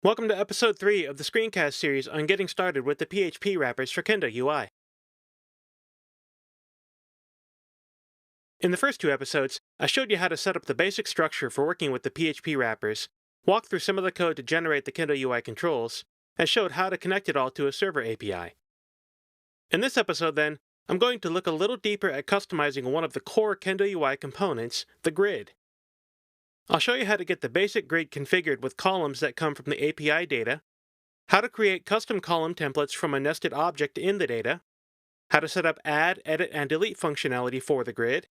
Welcome to episode 3 of the screencast series on getting started with the PHP wrappers for Kendo UI. In the first two episodes, I showed you how to set up the basic structure for working with the PHP wrappers, walked through some of the code to generate the Kendo UI controls, and showed how to connect it all to a server API. In this episode, then, I'm going to look a little deeper at customizing one of the core Kendo UI components, the grid. I'll show you how to get the basic grid configured with columns that come from the API data, how to create custom column templates from a nested object in the data, how to set up add, edit, and delete functionality for the grid,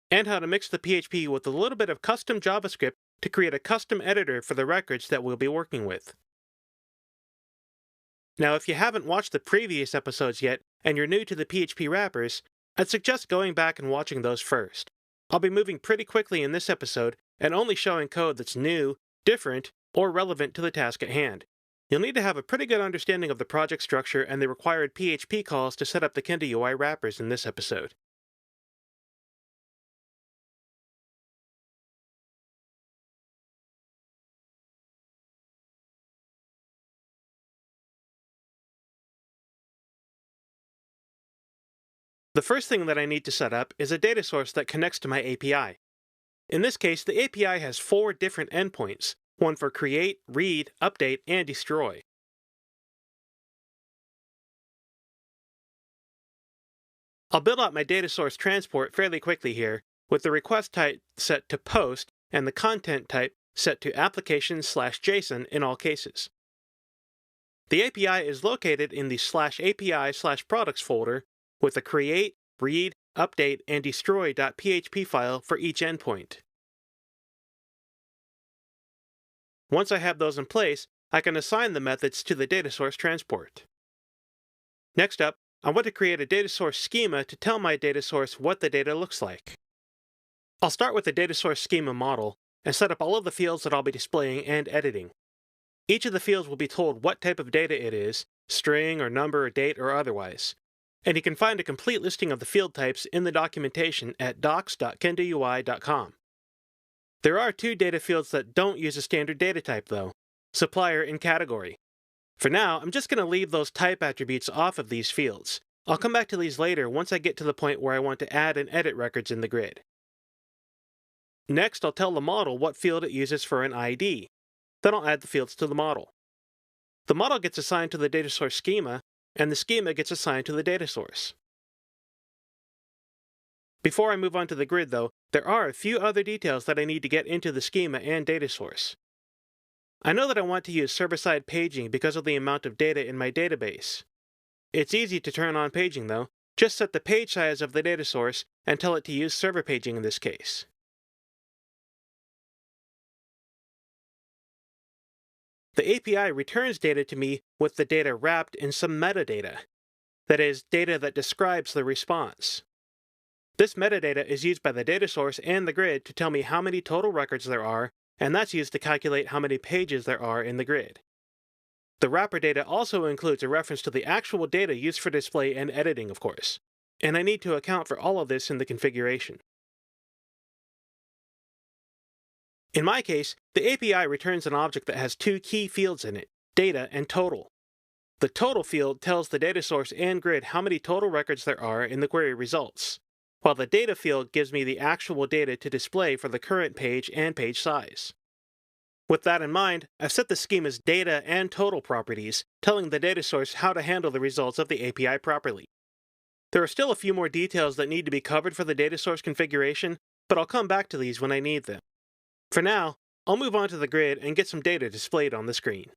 and how to mix the PHP with a little bit of custom JavaScript to create a custom editor for the records that we'll be working with. Now, if you haven't watched the previous episodes yet, and you're new to the PHP wrappers, I'd suggest going back and watching those first. I'll be moving pretty quickly in this episode, and only showing code that's new, different, or relevant to the task at hand. You'll need to have a pretty good understanding of the project structure and the required PHP calls to set up the Kendo UI wrappers in this episode. The first thing that I need to set up is a data source that connects to my API. In this case, the API has 4 different endpoints, one for create, read, update, and destroy. I'll build out my data source transport fairly quickly here, with the request type set to post and the content type set to application/JSON in all cases. The API is located in the /API/products folder with the create, read, update, and destroy.php file for each endpoint. Once I have those in place, I can assign the methods to the data source transport. Next up, I want to create a data source schema to tell my data source what the data looks like. I'll start with the data source schema model and set up all of the fields that I'll be displaying and editing. Each of the fields will be told what type of data it is, string or number or date or otherwise. And you can find a complete listing of the field types in the documentation at docs.kendoui.com. There are 2 data fields that don't use a standard data type though, supplier and category. For now, I'm just going to leave those type attributes off of these fields. I'll come back to these later once I get to the point where I want to add and edit records in the grid. Next, I'll tell the model what field it uses for an ID. Then I'll add the fields to the model. The model gets assigned to the data source schema, and the schema gets assigned to the data source. Before I move on to the grid though, there are a few other details that I need to get into the schema and data source. I know that I want to use server-side paging because of the amount of data in my database. It's easy to turn on paging though. Just set the page size of the data source and tell it to use server paging in this case. The API returns data to me with the data wrapped in some metadata. That is, data that describes the response. This metadata is used by the data source and the grid to tell me how many total records there are, and that's used to calculate how many pages there are in the grid. The wrapper data also includes a reference to the actual data used for display and editing, of course, and I need to account for all of this in the configuration. In my case, the API returns an object that has 2 key fields in it, data and total. The total field tells the data source and grid how many total records there are in the query results, while the data field gives me the actual data to display for the current page and page size. With that in mind, I've set the schema's data and total properties, telling the data source how to handle the results of the API properly. There are still a few more details that need to be covered for the data source configuration, but I'll come back to these when I need them. For now, I'll move on to the grid and get some data displayed on the screen.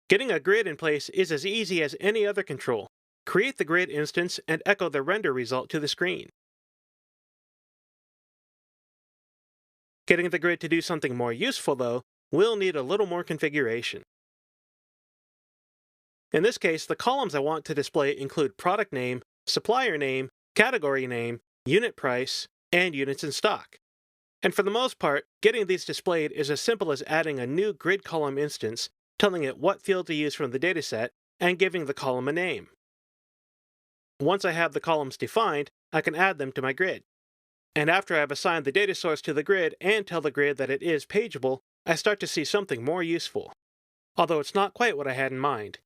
Getting a grid in place is as easy as any other control. Create the grid instance and echo the render result to the screen. Getting the grid to do something more useful, though, will need a little more configuration. In this case, the columns I want to display include product name, supplier name, category name, unit price, and units in stock. And for the most part, getting these displayed is as simple as adding a new grid column instance, telling it what field to use from the dataset, and giving the column a name. Once I have the columns defined, I can add them to my grid. And after I've assigned the data source to the grid and tell the grid that it is pageable, I start to see something more useful, although it's not quite what I had in mind.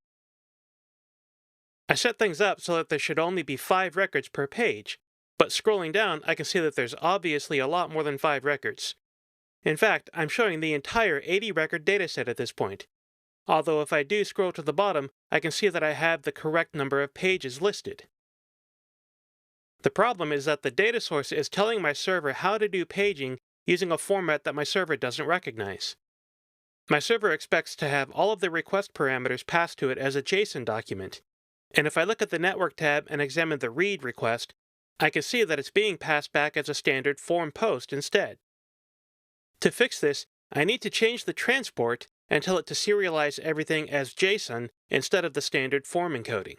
I set things up so that there should only be 5 records per page, but scrolling down I can see that there's obviously a lot more than 5 records. In fact, I'm showing the entire 80 record dataset at this point, although if I do scroll to the bottom, I can see that I have the correct number of pages listed. The problem is that the data source is telling my server how to do paging using a format that my server doesn't recognize. My server expects to have all of the request parameters passed to it as a JSON document, and if I look at the Network tab and examine the read request, I can see that it's being passed back as a standard form post instead. To fix this, I need to change the transport and tell it to serialize everything as JSON instead of the standard form encoding.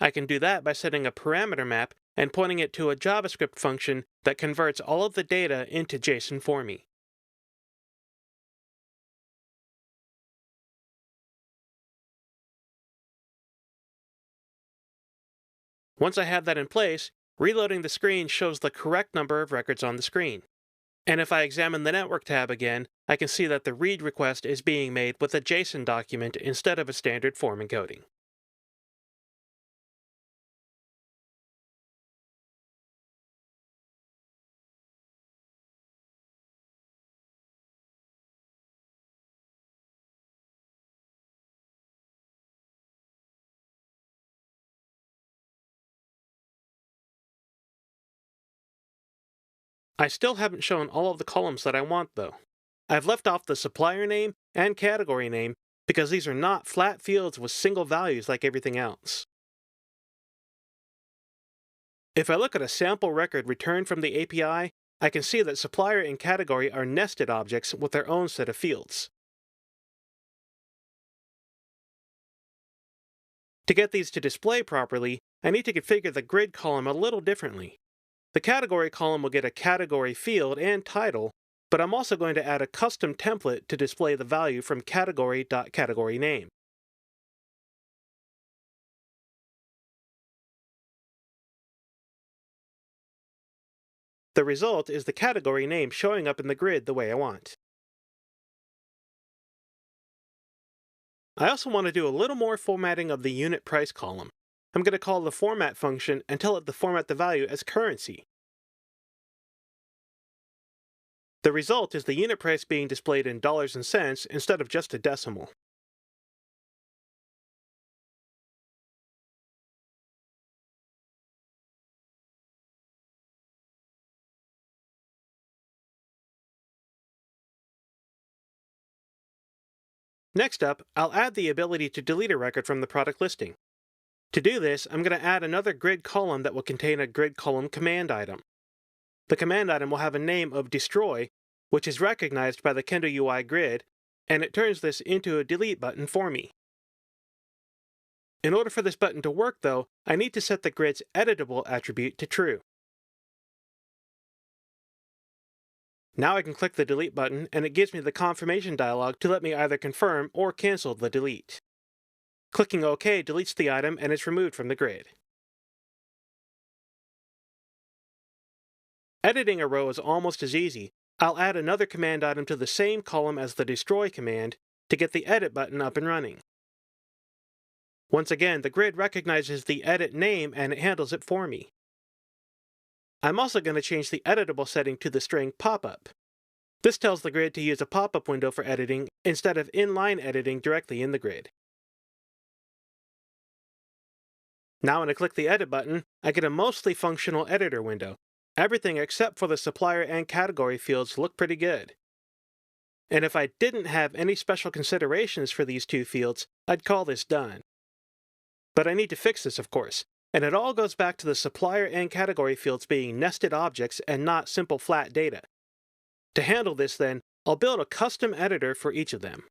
I can do that by setting a parameter map and pointing it to a JavaScript function that converts all of the data into JSON for me. Once I have that in place, reloading the screen shows the correct number of records on the screen. And if I examine the Network tab again, I can see that the read request is being made with a JSON document instead of a standard form encoding. I still haven't shown all of the columns that I want, though. I've left off the supplier name and category name because these are not flat fields with single values like everything else. If I look at a sample record returned from the API, I can see that supplier and category are nested objects with their own set of fields. To get these to display properly, I need to configure the grid column a little differently. The category column will get a category field and title, but I'm also going to add a custom template to display the value from category.categoryName. The result is the category name showing up in the grid the way I want. I also want to do a little more formatting of the unit price column. I'm going to call the format function and tell it to format the value as currency. The result is the unit price being displayed in dollars and cents instead of just a decimal. Next up, I'll add the ability to delete a record from the product listing. To do this, I'm going to add another grid column that will contain a grid column command item. The command item will have a name of destroy, which is recognized by the Kendo UI grid, and it turns this into a delete button for me. In order for this button to work, though, I need to set the grid's editable attribute to true. Now I can click the delete button and it gives me the confirmation dialog to let me either confirm or cancel the delete. Clicking OK deletes the item and it's removed from the grid. Editing a row is almost as easy. I'll add another command item to the same column as the destroy command to get the edit button up and running. Once again, the grid recognizes the edit name and it handles it for me. I'm also going to change the editable setting to the string popup. This tells the grid to use a pop-up window for editing instead of inline editing directly in the grid. Now when I click the edit button, I get a mostly functional editor window. Everything except for the supplier and category fields look pretty good. And if I didn't have any special considerations for these two fields, I'd call this done. But I need to fix this, of course, and it all goes back to the supplier and category fields being nested objects and not simple flat data. To handle this then, I'll build a custom editor for each of them.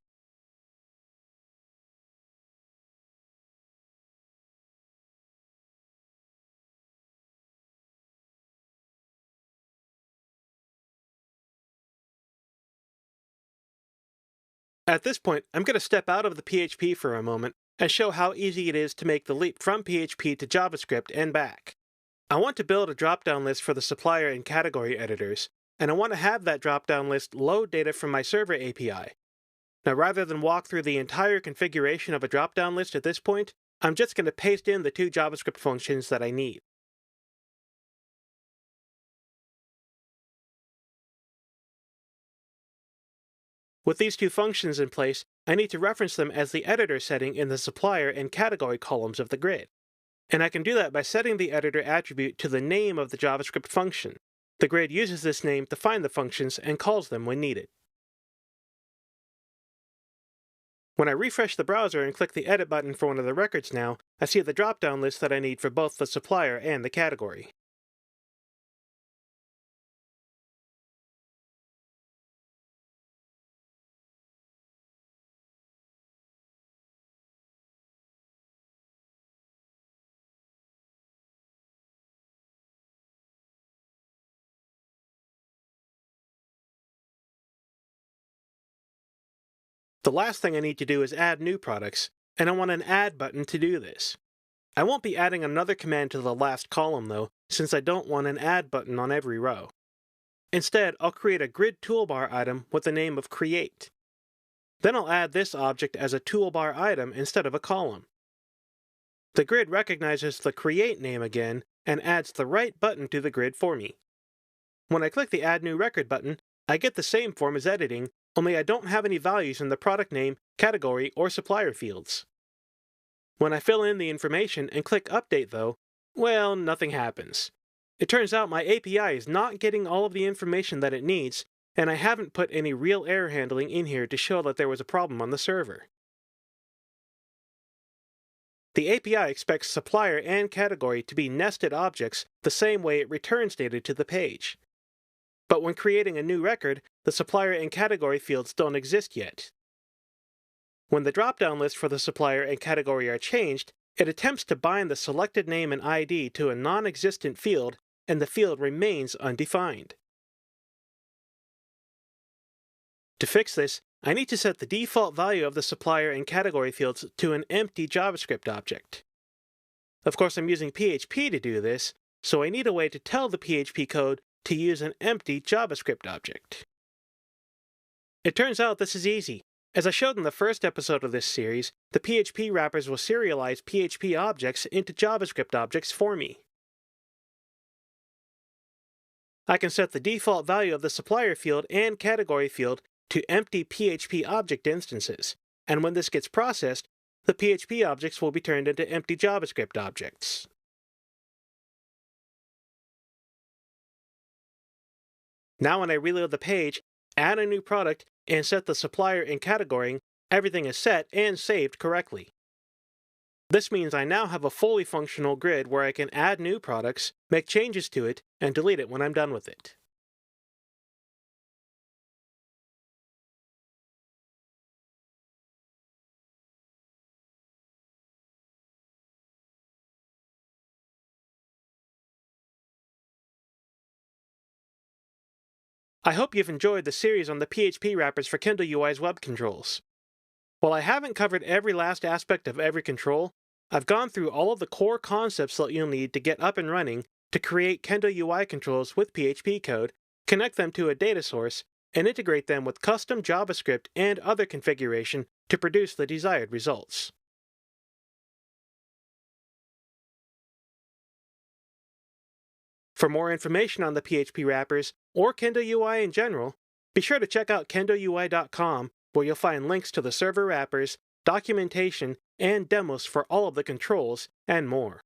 At this point, I'm going to step out of the PHP for a moment and show how easy it is to make the leap from PHP to JavaScript and back. I want to build a drop-down list for the supplier and category editors, and I want to have that drop-down list load data from my server API. Now, rather than walk through the entire configuration of a drop-down list at this point, I'm just going to paste in the two JavaScript functions that I need. With these two functions in place, I need to reference them as the editor setting in the supplier and category columns of the grid. And I can do that by setting the editor attribute to the name of the JavaScript function. The grid uses this name to find the functions and calls them when needed. When I refresh the browser and click the Edit button for one of the records now, I see the drop-down list that I need for both the supplier and the category. The last thing I need to do is add new products, and I want an Add button to do this. I won't be adding another command to the last column though, since I don't want an Add button on every row. Instead, I'll create a grid toolbar item with the name of Create. Then I'll add this object as a toolbar item instead of a column. The grid recognizes the Create name again and adds the right button to the grid for me. When I click the Add New Record button, I get the same form as editing, only I don't have any values in the product name, category, or supplier fields. When I fill in the information and click Update though, well, nothing happens. It turns out my API is not getting all of the information that it needs, and I haven't put any real error handling in here to show that there was a problem on the server. The API expects supplier and category to be nested objects the same way it returns data to the page. But when creating a new record, the supplier and category fields don't exist yet. When the drop-down list for the supplier and category are changed, it attempts to bind the selected name and ID to a non-existent field, and the field remains undefined. To fix this, I need to set the default value of the supplier and category fields to an empty JavaScript object. Of course, I'm using PHP to do this, so I need a way to tell the PHP code to use an empty JavaScript object. It turns out this is easy. As I showed in the first episode of this series, the PHP wrappers will serialize PHP objects into JavaScript objects for me. I can set the default value of the supplier field and category field to empty PHP object instances, and when this gets processed, the PHP objects will be turned into empty JavaScript objects. Now when I reload the page, add a new product, and set the supplier and category, everything is set and saved correctly. This means I now have a fully functional grid where I can add new products, make changes to it, and delete it when I'm done with it. I hope you've enjoyed the series on the PHP wrappers for Kendo UI's web controls. While I haven't covered every last aspect of every control, I've gone through all of the core concepts that you'll need to get up and running to create Kendo UI controls with PHP code, connect them to a data source, and integrate them with custom JavaScript and other configuration to produce the desired results. For more information on the PHP wrappers, or Kendo UI in general, be sure to check out kendoui.com, where you'll find links to the server wrappers, documentation, and demos for all of the controls, and more.